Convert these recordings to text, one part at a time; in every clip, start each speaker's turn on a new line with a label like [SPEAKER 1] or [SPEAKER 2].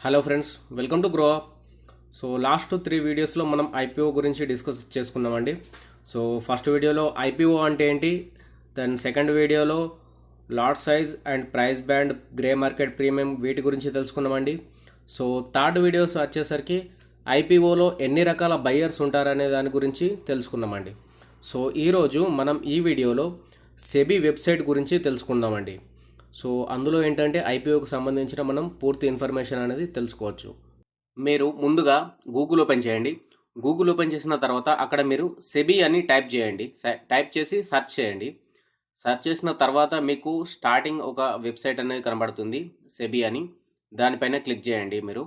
[SPEAKER 1] Hello friends, welcome to grow up. So last 3 వీడియోస్లో మనం IPO గురించి డిస్కస్ చేసుకున్నామండి. సో ఫస్ట్ వీడియోలో ఐపీఓ అంటే ఏంటి, దెన్ సెకండ్ వీడియోలో lot size and price band, grey market premium వీటి గురించి తెలుసుకున్నామండి. సో థర్డ్ వీడియోస్ వచ్చేసరికి ఐపీఓలో ఎన్ని రకాల బయ్యర్స్ ఉంటారనే దాని గురించి తెలుసుకున్నామండి. సో ఈరోజు మనం ఈ వీడియోలో సెబీ వెబ్సైట్ గురించి తెలుసుకుందామండి. సో అందులో ఏంటంటే ఐపీఓకి సంబంధించిన మనం పూర్తి ఇన్ఫర్మేషన్ అనేది తెలుసుకోవచ్చు. మీరు ముందుగా గూగుల్ ఓపెన్ చేయండి. గూగుల్ ఓపెన్ చేసిన తర్వాత అక్కడ మీరు సెబీ అని టైప్ చేయండి. టైప్ చేసి సెర్చ్ చేయండి. సెర్చ్ చేసిన తర్వాత మీకు స్టార్టింగ్ ఒక వెబ్సైట్ అనేది కనబడుతుంది, సెబీ అని. దానిపైన క్లిక్ చేయండి. మీరు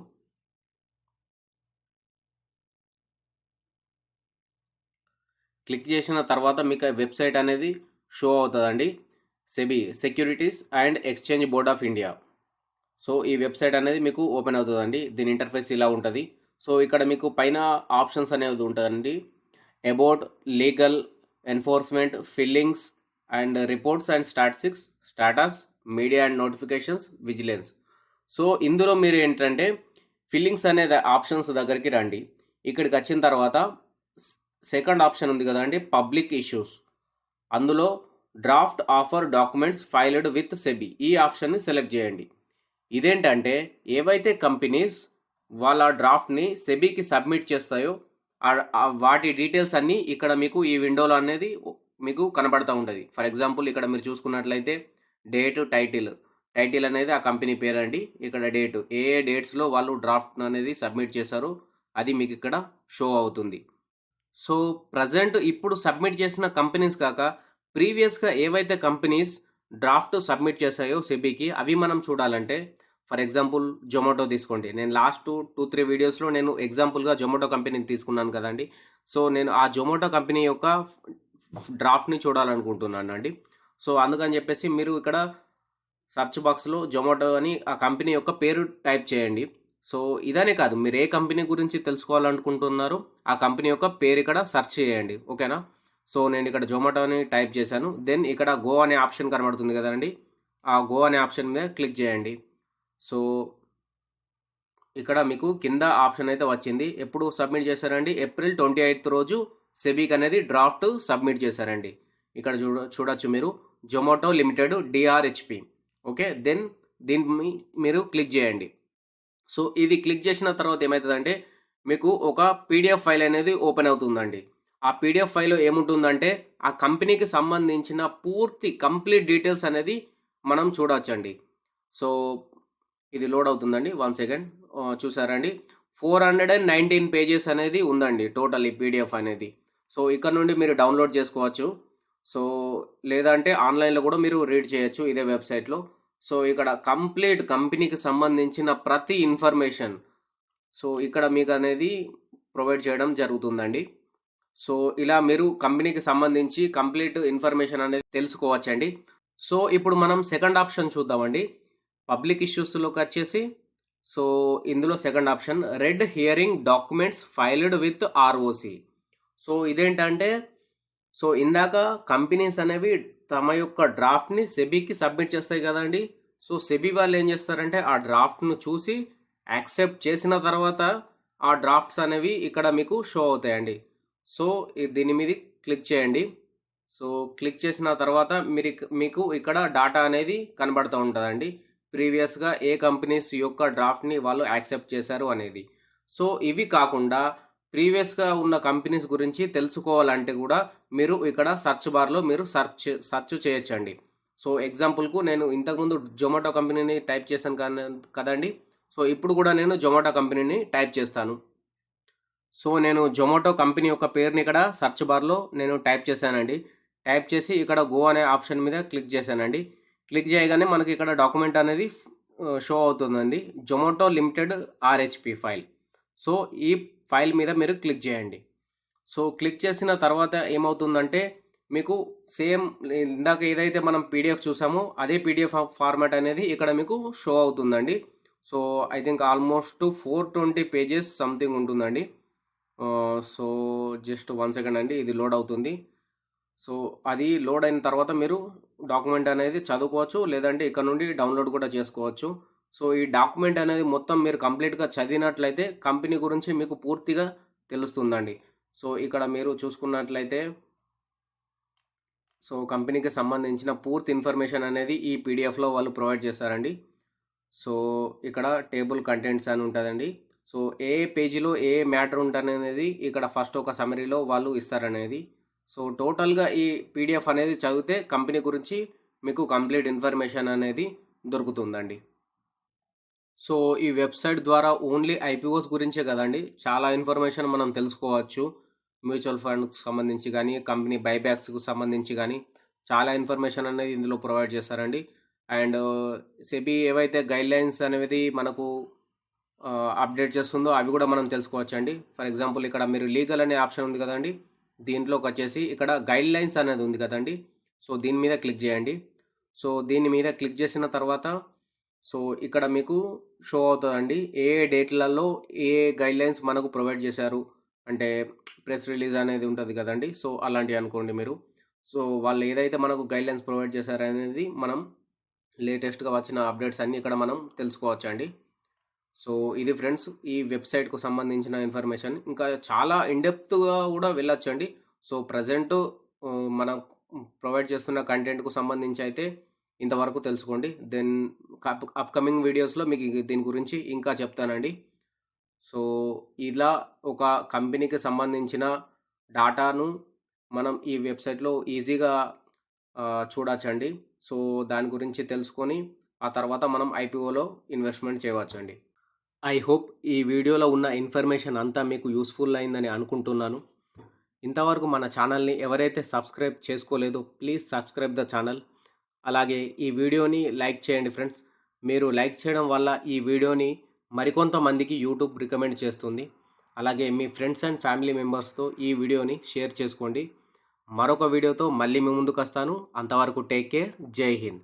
[SPEAKER 1] క్లిక్ చేసిన తర్వాత మీకు వెబ్సైట్ అనేది షో అవుతుందండి. SEBI, securities and exchange board of India. So ఈ వెబ్సైట్ అనేది మీకు ఓపెన్ అవుతుందండి. దీని ఇంటర్ఫేస్ ఇలా ఉంటుంది. సో ఇక్కడ మీకు పైన ఆప్షన్స్ అనేది ఉంటుందండి. About, legal, enforcement, fillings and reports and status, media and notifications, vigilance. So ఇందులో మీరు ఏంటంటే ఫిల్లింగ్స్ అనే ఆప్షన్స్ దగ్గరికి రండి. ఇక్కడికి వచ్చిన తర్వాత సెకండ్ ఆప్షన్ ఉంది కదండి, పబ్లిక్ ఇష్యూస్. అందులో draft offer documents filed with SEBI, ఈ ఆప్షన్ని సెలెక్ట్ చేయండి. ఇదేంటంటే ఏవైతే కంపెనీస్ వాళ్ళ డ్రాఫ్ట్ని సెబీకి సబ్మిట్ చేస్తాయో వాటి డీటెయిల్స్ అన్నీ ఇక్కడ మీకు ఈ విండోలో అనేది మీకు కనబడతా ఉంటుంది. ఫర్ ఎగ్జాంపుల్ ఇక్కడ మీరు చూసుకున్నట్లయితే డేట్, టైటిల్ అనేది ఆ కంపెనీ పేరండి. ఇక్కడ డేటు, ఏ డేట్స్లో వాళ్ళు డ్రాఫ్ట్ అనేది సబ్మిట్ చేశారో అది మీకు ఇక్కడ షో అవుతుంది. సో ప్రజెంట్ ఇప్పుడు సబ్మిట్ చేసిన కంపెనీస్ కాక ప్రీవియస్గా ఏవైతే కంపెనీస్ డ్రాఫ్ట్ సబ్మిట్ చేశాయో సెబీకి అవి మనం చూడాలంటే, ఫర్ ఎగ్జాంపుల్ జొమాటో తీసుకోండి. నేను లాస్ట్ 2-3 వీడియోస్లో నేను ఎగ్జాంపుల్గా జొమాటో కంపెనీని తీసుకున్నాను కదండి. సో నేను ఆ జొమాటో కంపెనీ యొక్క డ్రాఫ్ట్ని చూడాలనుకుంటున్నాను అండి. సో అందుకని చెప్పేసి మీరు ఇక్కడ సర్చ్ బాక్స్లో జొమాటో అని ఆ కంపెనీ యొక్క పేరు టైప్ చేయండి. సో ఇదనే కాదు, మీరు ఏ కంపెనీ గురించి తెలుసుకోవాలనుకుంటున్నారో ఆ కంపెనీ యొక్క పేరు ఇక్కడ సెర్చ్ చేయండి. ఓకేనా? సో నేను ఇక్కడ జొమాటో అని టైప్ చేశాను. దెన్ ఇక్కడ గో అనే ఆప్షన్ కనబడుతుంది కదండి, ఆ గో అనే ఆప్షన్ మీద క్లిక్ చేయండి. సో ఇక్కడ మీకు కింద ఆప్షన్ అయితే వచ్చింది. ఎప్పుడు సబ్మిట్ చేశారండి? April 28 రోజు సెబీకి అనేది డ్రాఫ్ట్ సబ్మిట్ చేశారండి. ఇక్కడ చూడొచ్చు మీరు, Zomato limited DRHP. Okay, then దీన్ని మీరు క్లిక్ చేయండి. సో ఇది క్లిక్ చేసిన తర్వాత ఏమవుతుందంటే మీకు ఒక పీడిఎఫ్ ఫైల్ అనేది ఓపెన్ అవుతుందండి. ఆ పీడిఎఫ్ ఫైల్లో ఏముంటుందంటే ఆ కంపెనీకి సంబంధించిన పూర్తి కంప్లీట్ డీటెయిల్స్ అనేది మనం చూడవచ్చండి. సో ఇది లోడ్ అవుతుందండి, 1 సెకండ్. చూసారండి, 419 పేజెస్ అనేది ఉందండి టోటల్ ఈ పీడిఎఫ్ అనేది. సో ఇక్కడ నుండి మీరు డౌన్లోడ్ చేసుకోవచ్చు. సో లేదంటే ఆన్లైన్లో కూడా మీరు రీడ్ చేయొచ్చు ఇదే వెబ్సైట్లో. సో ఇక్కడ కంప్లీట్ కంపెనీకి సంబంధించిన ప్రతి ఇన్ఫర్మేషన్ సో ఇక్కడ మీకు అనేది ప్రొవైడ్ చేయడం జరుగుతుందండి. సో ఇలా మీరు కంపెనీకి సంబంధించి కంప్లీట్ ఇన్ఫర్మేషన్ అనేది తెలుసుకోవచ్చండి. సో ఇప్పుడు మనం సెకండ్ ఆప్షన్ చూద్దామండి. పబ్లిక్ ఇష్యూస్లోకి వచ్చేసి, సో ఇందులో second option red hearing documents filed with ROC. So ఇదేంటంటే, సో ఇందాక కంపెనీస్ అనేవి తమ యొక్క డ్రాఫ్ట్ని సెబీకి సబ్మిట్ చేస్తాయి కదండి. సో సెబీ వాళ్ళు ఏం చేస్తారంటే ఆ డ్రాఫ్ట్ను చూసి యాక్సెప్ట్ చేసిన తర్వాత ఆ డ్రాఫ్ట్స్ అనేవి ఇక్కడ మీకు షో అవుతాయండి. సో దీని మీద క్లిక్ చేయండి. సో క్లిక్ చేసిన తర్వాత మీకు ఇక్కడ డాటా అనేది కనబడుతూ ఉంటుందండి, ప్రీవియస్గా ఏ కంపెనీస్ యొక్క డ్రాఫ్ట్ని వాళ్ళు యాక్సెప్ట్ చేశారు అనేది. సో ఇవి కాకుండా ప్రీవియస్గా ఉన్న కంపెనీస్ గురించి తెలుసుకోవాలంటే కూడా మీరు ఇక్కడ సర్చ్ బార్లో మీరు సెర్చ్ చేయొచ్చండి. సో ఎగ్జాంపుల్కు నేను ఇంతకుముందు జొమాటో కంపెనీని టైప్ చేశాను కదండి. సో ఇప్పుడు కూడా నేను జొమాటో కంపెనీని టైప్ చేస్తాను. సో నేను జొమాటో కంపెనీ యొక్క పేరుని ఇక్కడ సర్చ్ బార్లో నేను టైప్ చేశానండి. టైప్ చేసి ఇక్కడ గో అనే ఆప్షన్ మీద క్లిక్ చేశానండి. క్లిక్ చేయగానే మనకి ఇక్కడ డాక్యుమెంట్ అనేది షో అవుతుందండి, Zomato limited RHP file. So ఈ ఫైల్ మీద మీరు క్లిక్ చేయండి. సో క్లిక్ చేసిన తర్వాత ఏమవుతుందంటే మీకు సేమ్ ఇందాక ఏదైతే మనం పీడిఎఫ్ చూసామో అదే పీడిఎఫ్ ఫార్మాట్ అనేది ఇక్కడ మీకు షో అవుతుందండి. So I think almost 420 pages something ఉంటుందండి. సో జస్ట్ 1 సెకండ్ అండి, ఇది లోడ్ అవుతుంది. సో అది లోడ్ అయిన తర్వాత మీరు డాక్యుమెంట్ అనేది చదువుకోవచ్చు, లేదంటే ఇక్కడ నుండి డౌన్లోడ్ కూడా చేసుకోవచ్చు. సో ఈ డాక్యుమెంట్ అనేది మొత్తం మీరు కంప్లీట్గా చదివినట్లయితే కంపెనీ గురించి మీకు పూర్తిగా తెలుస్తుందండి. సో ఇక్కడ మీరు చూసుకున్నట్లయితే సో కంపెనీకి సంబంధించిన పూర్తి ఇన్ఫర్మేషన్ అనేది ఈ పీడిఎఫ్లో వాళ్ళు ప్రొవైడ్ చేస్తారండి. సో ఇక్కడ టేబుల్ కంటెంట్స్ అని ఉంటుందండి. సో ఏ పేజీలో ఏ మ్యాటర్ ఉంటనేది ఇక్కడ ఫస్ట్ ఒక సమరీలో వాళ్ళు ఇస్తారనేది. సో టోటల్గా ఈ పీడిఎఫ్ అనేది చదివితే కంపెనీ గురించి మీకు కంప్లీట్ ఇన్ఫర్మేషన్ అనేది దొరుకుతుందండి. సో ఈ వెబ్సైట్ ద్వారా ఓన్లీ ఐపీఓస్ గురించే కదండి, చాలా ఇన్ఫర్మేషన్ మనం తెలుసుకోవచ్చు. మ్యూచువల్ ఫండ్స్కి సంబంధించి కానీ, కంపెనీ బైబ్యాక్స్కి సంబంధించి కానీ చాలా ఇన్ఫర్మేషన్ అనేది ఇందులో ప్రొవైడ్ చేస్తారండి. అండ్ సెబీ ఏవైతే గైడ్లైన్స్ అనేది మనకు అప్డేట్ చేస్తుందో అవి కూడా మనం తెలుసుకోవచ్చండి. ఫర్ ఎగ్జాంపుల్ ఇక్కడ మీరు లీగల్ అనే ఆప్షన్ ఉంది కదండి, దీంట్లోకి వచ్చేసి ఇక్కడ గైడ్లైన్స్ అనేది ఉంది కదండి. సో దీని మీద క్లిక్ చేయండి. సో దీని మీద క్లిక్ చేసిన తర్వాత సో ఇక్కడ మీకు షో అవుతుందండి ఏ డేట్లలో ఏ గైడ్లైన్స్ మనకు ప్రొవైడ్ చేశారు. అంటే ప్రెస్ రిలీజ్ అనేది ఉంటుంది కదండి. సో అలాంటివి అనుకోండి మీరు. సో వాళ్ళు ఏదైతే మనకు గైడ్లైన్స్ ప్రొవైడ్ చేశారనేది మనం లేటెస్ట్గా వచ్చిన అప్డేట్స్ అన్నీ ఇక్కడ మనం తెలుసుకోవచ్చండి. సో ఇది ఫ్రెండ్స్ ఈ వెబ్సైట్కు సంబంధించిన ఇన్ఫర్మేషన్. ఇంకా చాలా ఇన్డెప్త్గా కూడా వెళ్ళొచ్చండి. సో ప్రజెంట్ మనం ప్రొవైడ్ చేస్తున్న కంటెంట్కు సంబంధించి అయితే ఇంతవరకు తెలుసుకోండి. దెన్ అప్కమింగ్ వీడియోస్లో మీకు దీని గురించి ఇంకా చెప్తానండి. సో ఇలా ఒక కంపెనీకి సంబంధించిన డాటాను మనం ఈ వెబ్సైట్లో ఈజీగా చూడొచ్చండి. సో దాని గురించి తెలుసుకొని ఆ తర్వాత మనం ఐపీఓలో ఇన్వెస్ట్మెంట్ చేయవచ్చండి. ఐ హోప్ ఈ వీడియోలో ఉన్న ఇన్ఫర్మేషన్ అంతా మీకు యూస్ఫుల్ అయిందని అనుకుంటున్నాను. ఇంతవరకు మన ఛానల్ని ఎవరైతే సబ్స్క్రైబ్ చేసుకోలేదో ప్లీజ్ సబ్స్క్రైబ్ ద ఛానల్. అలాగే ఈ వీడియోని లైక్ చేయండి ఫ్రెండ్స్. మీరు లైక్ చేయడం వల్ల ఈ వీడియోని మరికొంతమందికి యూట్యూబ్ రికమెండ్ చేస్తుంది. అలాగే మీ ఫ్రెండ్స్ అండ్ ఫ్యామిలీ మెంబర్స్తో ఈ వీడియోని షేర్ చేసుకోండి. మరొక వీడియోతో మళ్ళీ మీ ముందుకు వస్తాను. అంతవరకు టేక్ కేర్. జై హింద్.